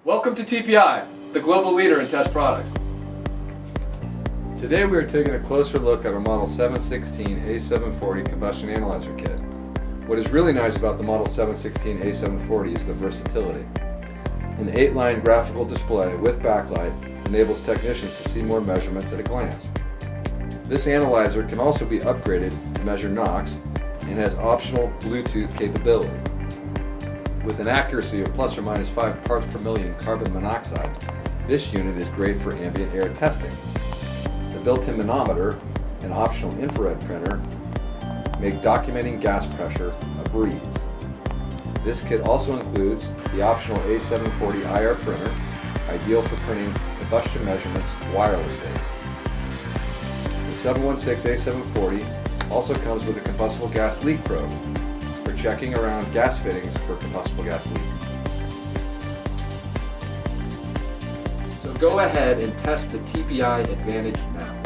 Welcome to TPI, the global leader in test products. Today we are taking a closer look at our Model 716A740 Combustion Analyzer Kit. What is really nice about the Model 716A740 is the versatility. An 8-line graphical display with backlight enables technicians to see more measurements at a glance. This analyzer can also be upgraded to measure NOx and has optional Bluetooth capability. With an accuracy of plus or minus 5 parts per million carbon monoxide, this unit is great for ambient air testing. The built-in manometer and optional infrared printer make documenting gas pressure a breeze. This kit also includes the optional A740 IR printer, ideal for printing combustion measurements wirelessly. The 716A740 also comes with a combustible gas leak probe for checking around gas fittings for combustible gas leaks. So go ahead and test the TPI Advantage now.